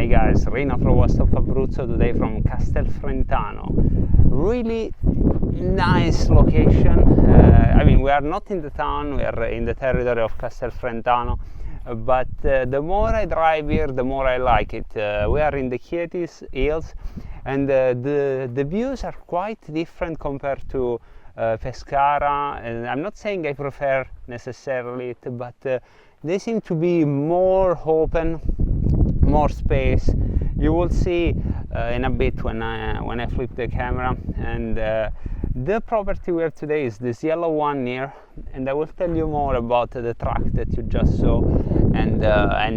Hey guys, Rina from Abruzzo today from Castelfrentano. Really nice location. I mean, we are not in the town, we are in the territory of Castelfrentano, but the more I drive here, the more I like it. We are in the 𝐥𝐤𝐬s, and the views are quite different compared to Pescara. And I'm not saying I prefer necessarily it, but they seem to be more open, more space. You will see in a bit when I flip the camera. And the property we have today is this yellow one here, and I will tell you more about the track that you just saw and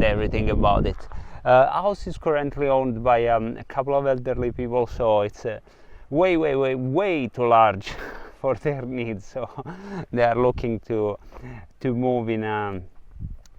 everything about it. House is currently owned by a couple of elderly people, so it's way too large for their needs, so they are looking to move in a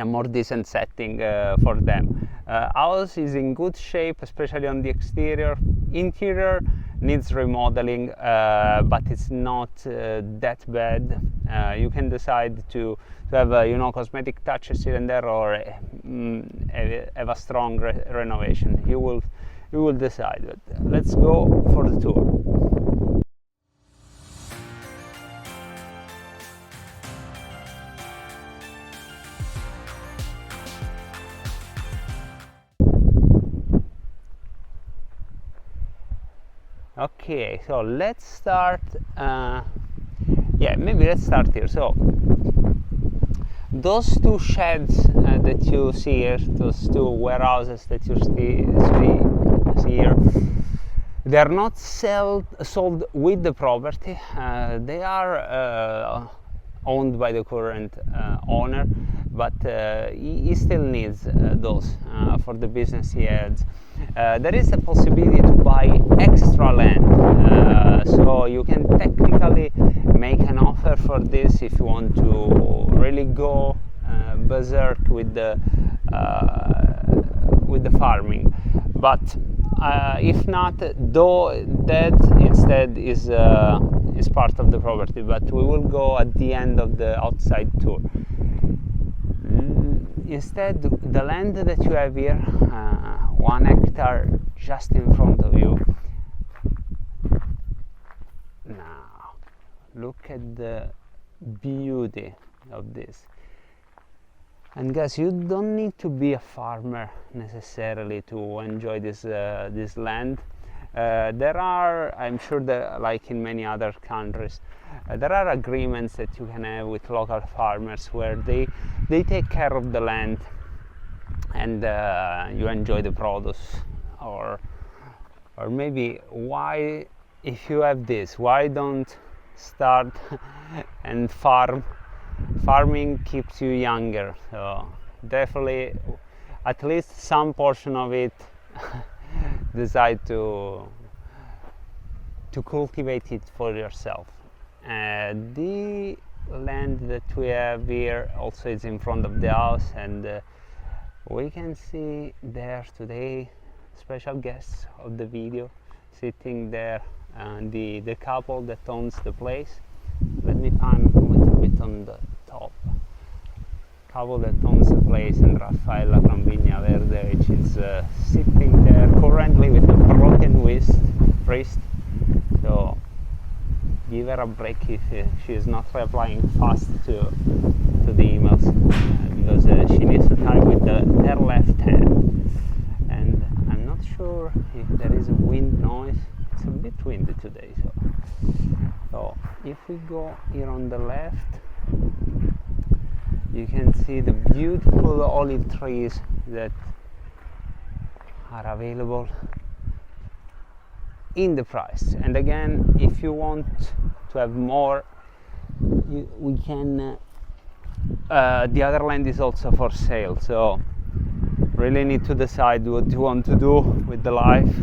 more decent setting for them. House is in good shape, especially on the exterior. Interior needs remodeling, but it's not that bad. You can decide to have cosmetic touches here and there, or have a strong renovation. You will decide. But let's go for the tour. Okay, so let's start. Maybe let's start here. So those two sheds that you see here, those two warehouses that you see here, they are not sold with the property. They are owned by the current owner, but he still needs those for the business he has. There is a possibility to buy extra land, so you can technically make an offer for this if you want to really go berserk with the farming. But if not, though, that instead is part of the property. But we will go at the end of the outside tour. Instead, the land that you have here, 1 hectare just in front of you. Now, look at the beauty of this. And guys, you don't need to be a farmer necessarily to enjoy this land. There are, I'm sure that like in many other countries, there are agreements that you can have with local farmers where they take care of the land, and you enjoy the produce. Or maybe, why, if you have this, why don't start and farm? Farming keeps you younger, so definitely at least some portion of it decide to cultivate it for yourself. The land that we have here also is in front of the house, and we can see there today special guests of the video sitting there, the couple that owns the place. Let me pan a little bit on the top. Couple that owns the place, and Raffaella from Vigna Verde, which is sitting there currently with a broken wrist. So give her a break if she is not replying fast to the emails, because she needs to type with her left hand. And I'm not sure if there is a wind noise. It's a bit windy today, so if we go here on the left, you can see the beautiful olive trees that are available in the price. And again, if you want to have more, we can the other land is also for sale, so really need to decide what you want to do with the life.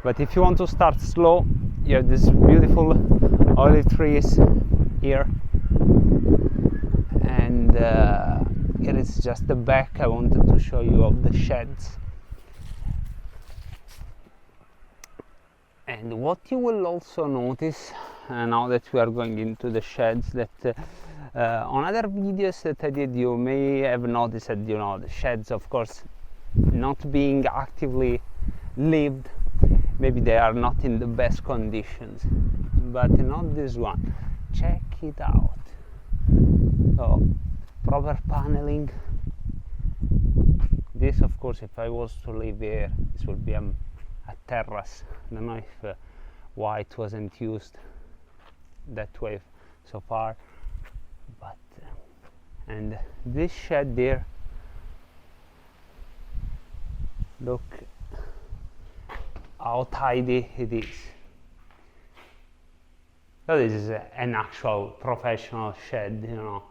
But if you want to start slow, you have these beautiful olive trees here, and here is just the back. I wanted to show you of the sheds. And what you will also notice now that we are going into the sheds, that on other videos that I did, you may have noticed that the sheds, of course, not being actively lived, maybe they are not in the best conditions, but not this one. Check it out. So proper paneling. This, of course, if I was to live here, this would be a terrace. I don't know if why it wasn't used that way so far, but and this shed there, look how tidy it is. So this is an actual professional shed, you know,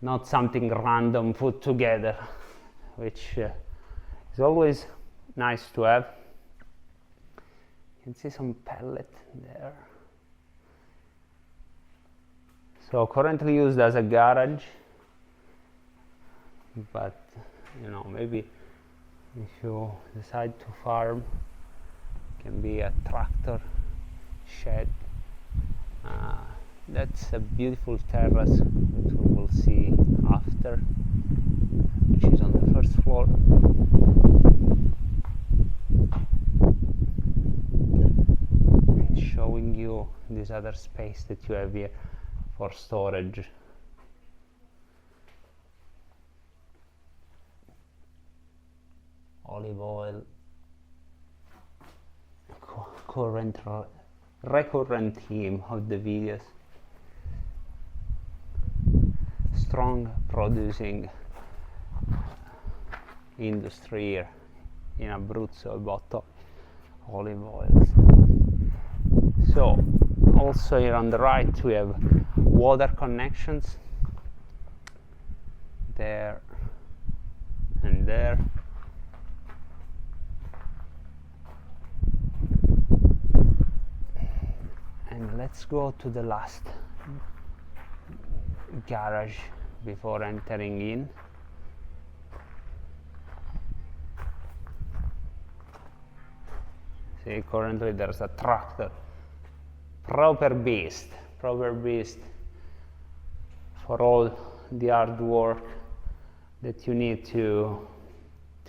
not something random put together, which is always nice to have. You can see some pallet there. So currently used as a garage, but you know, maybe if you decide to farm, it can be a tractor shed. That's a beautiful terrace that we will see after, which is on the first floor. And showing you this other space that you have here for storage. Olive oil, recurrent theme of the videos. Strong producing industry here in Abruzzo about olive oils. So also here on the right we have water connections there and there. And let's go to the last garage before entering in. See, currently there's a tractor. Proper beast for all the hard work that you need to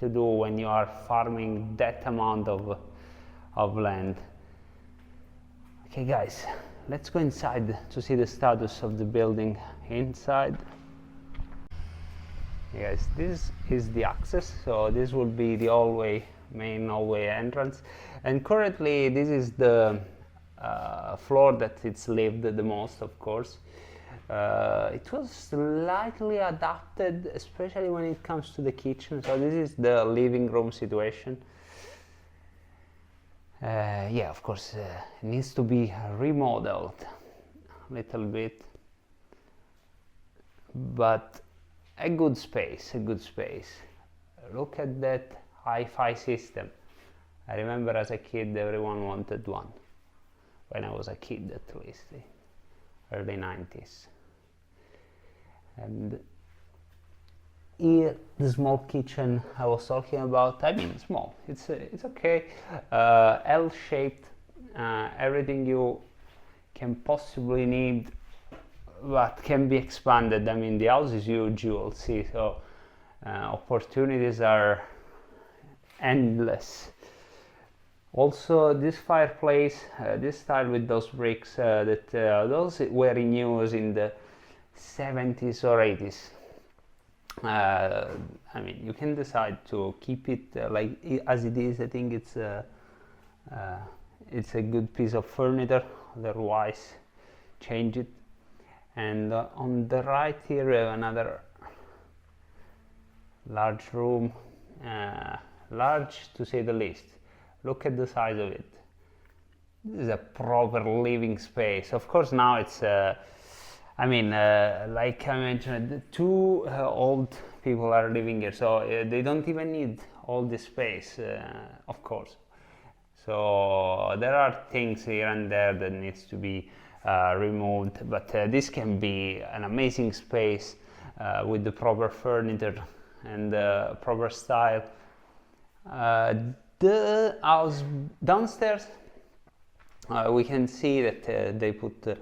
do when you are farming that amount of land. Okay guys, let's go inside to see the status of the building inside. Yes, this is the access, so this will be the hallway, main hallway entrance, and currently this is the floor that it's lived the most, of course. It was slightly adapted, especially when it comes to the kitchen, so this is the living room situation. Yeah, of course, it needs to be remodeled a little bit, but a good space. Look at that hi-fi system. I remember as a kid everyone wanted one, when I was a kid at least, early 90s. And here, the small kitchen I was talking about, I mean small, it's okay, L-shaped, everything you can possibly need, but can be expanded. I mean, the house is huge, you will see, so opportunities are endless. Also, this fireplace, this style with those bricks, those were in use in the 70s or 80s. I mean, you can decide to keep it like as it is. I think it's a good piece of furniture, otherwise change it. And on the right here we have another large room, large to say the least. Look at the size of it. This is a proper living space. Of course now it's I mean, like I mentioned, two old people are living here, so they don't even need all this space, of course. So there are things here and there that needs to be removed, but this can be an amazing space with the proper furniture and the proper style. The house downstairs, we can see that they put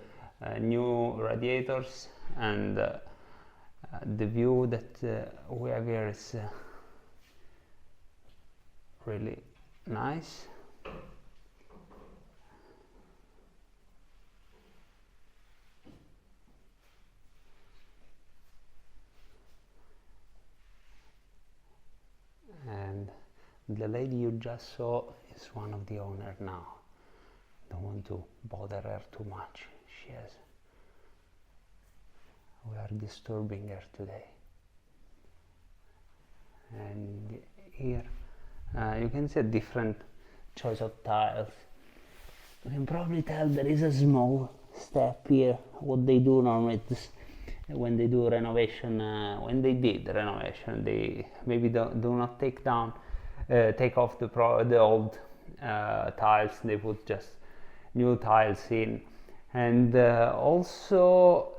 new radiators, and the view that we have here is really nice. And the lady you just saw is one of the owners now. Don't want to bother her too much. We are disturbing her today. And here you can see a different choice of tiles. You can probably tell there is a small step here. What they do normally is when they do renovation, when they did renovation, they maybe do not take off the old tiles. They put just new tiles in. And also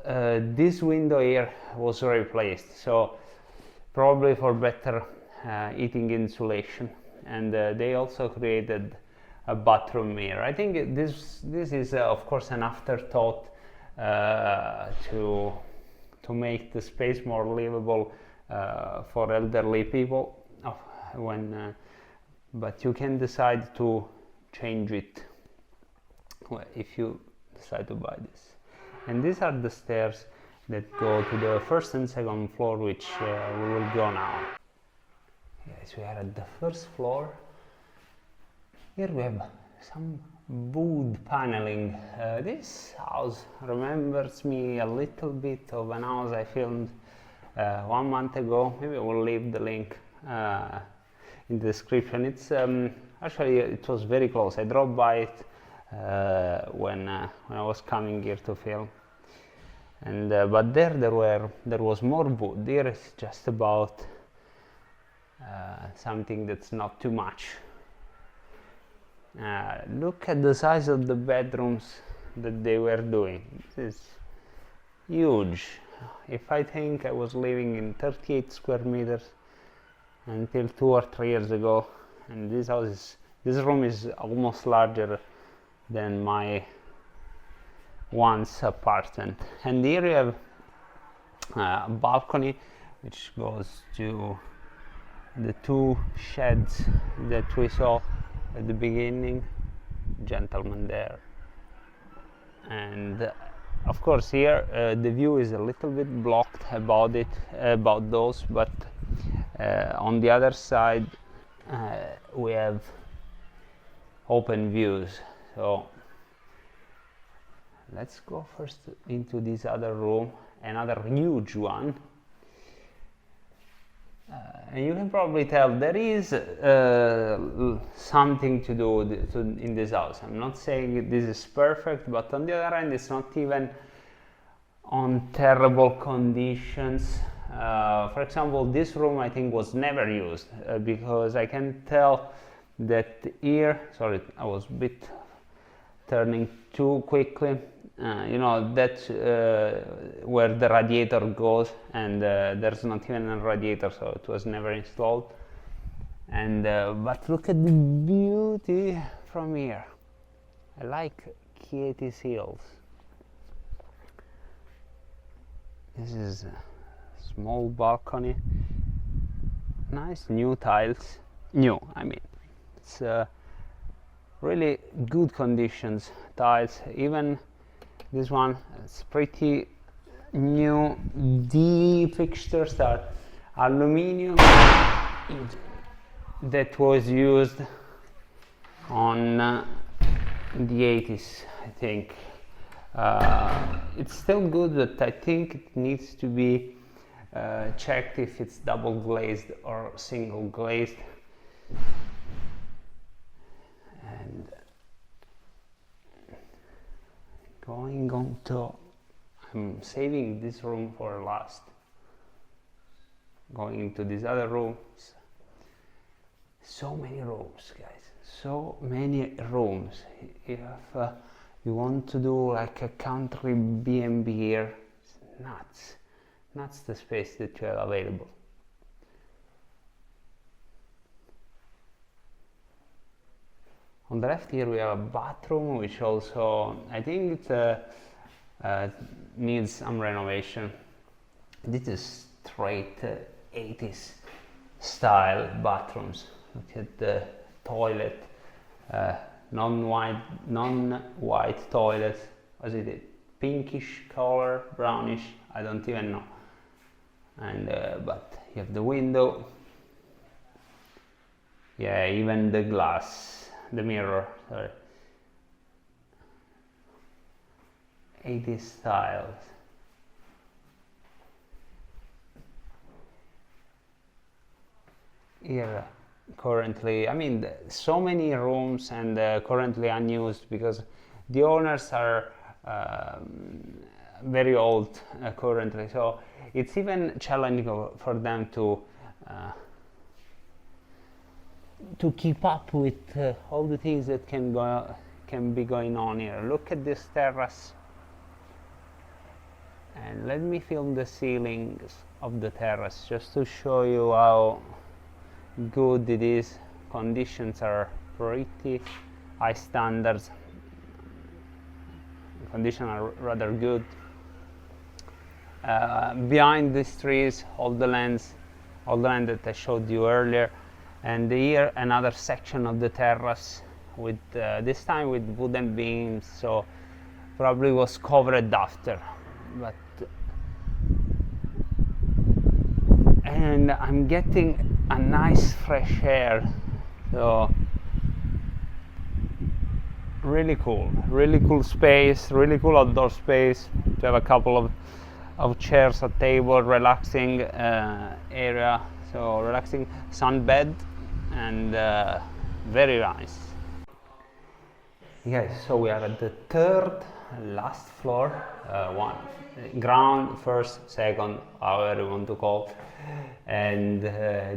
this window here was replaced, so probably for better heating insulation. And they also created a bathroom here. I think this is of course an afterthought to make the space more livable for elderly people. But you can decide to change it if you decide to buy this. And these are the stairs that go to the first and second floor, which we will go now. Yes, we are at the first floor. Here we have some wood paneling. This house remembers me a little bit of an house I filmed 1 month ago. Maybe I will leave the link in the description. It's actually it was very close. I drove by it when I was coming here to film, and but there was more wood. Here is just about something that's not too much. Look at the size of the bedrooms that they were doing. This is huge. If I think I was living in 38 square meters until 2 or 3 years ago, and this room is almost larger than my once apartment. And here you have a balcony which goes to the 2 sheds that we saw at the beginning. Gentleman there. And of course here the view is a little bit blocked about those, but on the other side we have open views. So let's go first into this other room, another huge one. And you can probably tell there is something to do in this house. I'm not saying this is perfect, but on the other hand, it's not even on terrible conditions. For example, this room I think was never used because I can tell that here, sorry, I was a bit turning too quickly. You know, that's where the radiator goes, and there's not even a radiator, so it was never installed. And but look at the beauty from here. I like 𝐥𝐤𝐬𝐬. This is a small balcony, nice new tiles. New, I mean, it's really good conditions tiles. Even this one, it's pretty new. The fixtures are aluminium that was used on the 80s, I think. It's still good, but I think it needs to be checked if it's double glazed or single glazed. And going on to, I'm saving this room for last. Going into these other rooms. So many rooms, guys. So many rooms. If you want to do like a country B&B here, it's nuts. Nuts the space that you have available. On the left here we have a bathroom, which also, I think it needs some renovation. This is straight 80s style bathrooms. Look at the toilet, non-white toilet. Was it pinkish color, brownish? I don't even know. And but you have the window. Yeah, even the glass, the mirror. Sorry. 80s styles. Here currently, I mean, so many rooms and currently unused because the owners are very old currently, so it's even challenging for them to keep up with all the things that can be going on here. Look at this terrace, and let me film the ceilings of the terrace just to show you how good it is. Conditions are pretty high standards. Conditions are rather good. Behind these trees, all the land that I showed you earlier, and here another section of the terrace with this time with wooden beams, so probably was covered after, but and I'm getting a nice fresh air, so really cool space, really cool outdoor space to have a couple of chairs, a table, relaxing area, so relaxing sunbed, and very nice. Yes, so we are at the third last floor, one ground, first, second, however you want to call it. And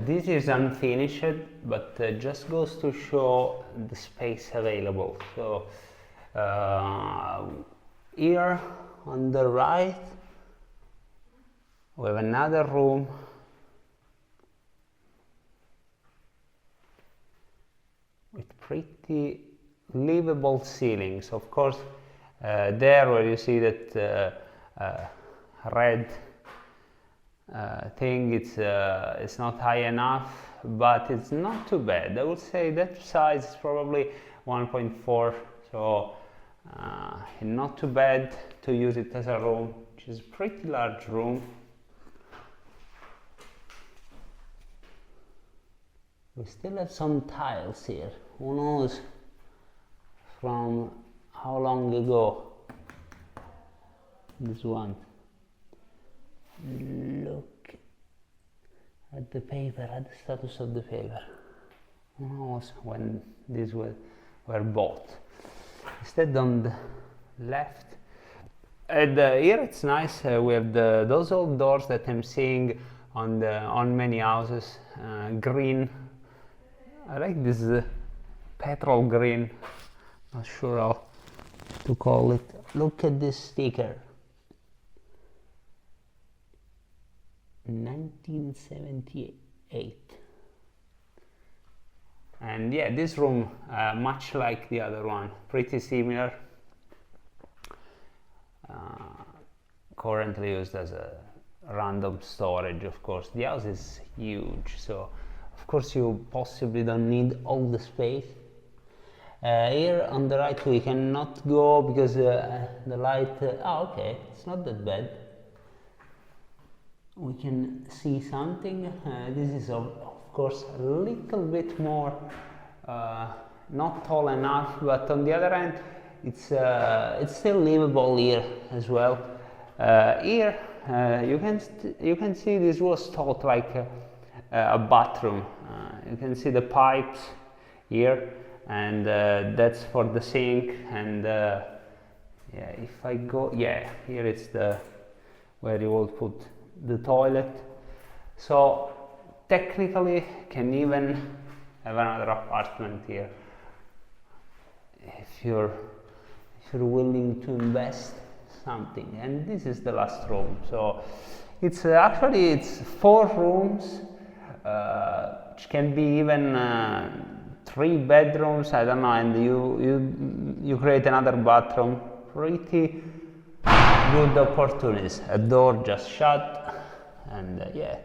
this is unfinished, but just goes to show the space available. So here on the right we have another room with pretty livable ceilings. Of course, there where you see that red thing, it's not high enough, but it's not too bad. I would say that size is probably 1.4, so not too bad to use it as a room, which is a pretty large room. We still have some tiles here. Who knows from how long ago this one. Look at the paper, at the status of the paper. Who knows when these were bought. Instead, on the left, and here it's nice. We have those old doors that I'm seeing on many houses. Green. I like this petrol green. Not sure how to call it. Look at this sticker. 1978. And yeah, this room, much like the other one, pretty similar. Currently used as a random storage, of course. The house is huge, so of course you possibly don't need all the space. Here on the right we cannot go because the light, okay, it's not that bad. We can see something. This is of course a little bit more not tall enough, but on the other hand it's still livable here as well. Here you can see this was thought like a bathroom. You can see the pipes here, and that's for the sink. And yeah, if I go, yeah, here it's the where you will put the toilet. So technically can even have another apartment here if you're willing to invest something. And this is the last room, so it's actually it's 4 rooms, which can be even 3 bedrooms, I don't know, and you create another bathroom. Pretty good opportunities. A door just shut, and yeah,